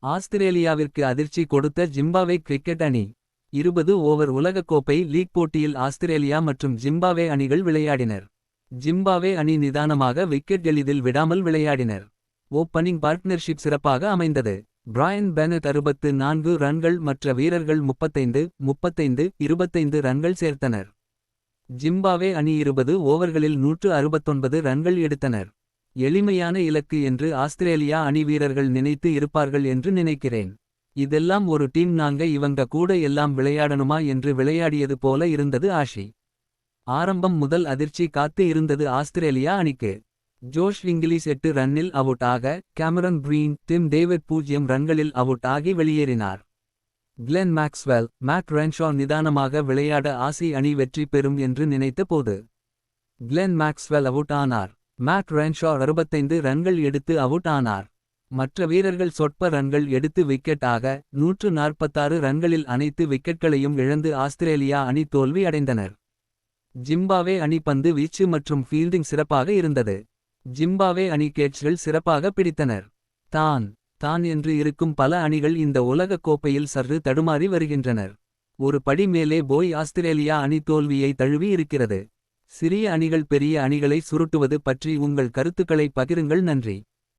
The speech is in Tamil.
ஆஸ்திரேலியாவிற்கு அதிர்ச்சி கொடுத்த ஜிம்பாவே கிரிக்கெட் அணி. 20 ஓவர் உலகக்கோப்பை லீக் போட்டியில் ஆஸ்திரேலியா மற்றும் ஜிம்பாவே அணிகள் விளையாடினர். ஜிம்பாவே அணி நிதானமாக விக்கெட் எளிதில் விடாமல் விளையாடினர். ஓப்பனிங் பார்ட்னர்ஷிப் சிறப்பாக அமைந்தது. பிரையன் பெனட் 64 ரன்கள் மற்ற வீரர்கள் 35, 35, 25 ரன்கள் சேர்த்தனர். ஜிம்பாவே அணி 20 ஓவர்களில் 169 ரன்கள் எடுத்தனர். எளிமையான இலக்கு என்று ஆஸ்திரேலியா அணி வீரர்கள் நினைத்து இருப்பார்கள் என்று நினைக்கிறேன். இதெல்லாம் ஒரு டீம், நாங்க இவங்க கூட எல்லாம் விளையாடணுமா என்று விளையாடியது போல இருந்தது ஆஷி. ஆரம்பம் முதல் அதிர்ச்சி காத்து இருந்தது ஆஸ்திரேலியா அணிக்கு. ஜோஷ் இங்கிலீஷ் 8 ரன்னில் அவுட் ஆக, கேமரன் கிரீன், டிம் டேவிட் 0 ரன்களில் அவுட் ஆகி வெளியேறினார். கிளென் மேக்ஸ்வெல், மேட் ரென்ஷா நிதானமாக விளையாட ஆசி அணி வெற்றி பெறும் என்று நினைத்த போது கிளென் மேக்ஸ்வெல் அவுட் ஆனார். மேட் ரென்ஷா 65 ரன்கள் எடுத்து அவுட் ஆனார். மற்ற வீரர்கள் சொற்ப ரன்கள் எடுத்து விக்கெட் ஆக, 146 ரன்களில் அனைத்து விக்கெட்களையும் இழந்து ஆஸ்திரேலியா அணி தோல்வி அடைந்தனர். ஜிம்பாவே அணி பந்து வீச்சு மற்றும் ஃபீல்டிங் சிறப்பாக இருந்தது. ஜிம்பாவே அணி கேட்ச்கள் சிறப்பாக பிடித்தனர். தான் என்று இருக்கும் பல அணிகள் இந்த உலகக் கோப்பையில் சற்று தடுமாறி வருகின்றனர். ஒரு படி மேலே போய் ஆஸ்திரேலியா அணி தோல்வியை தழுவி இருக்கிறது. சிறிய அணிகள் பெரிய அணிகளை சுருட்டுவது பற்றி உங்கள் கருத்துக்களை பகிருங்கள். நன்றி.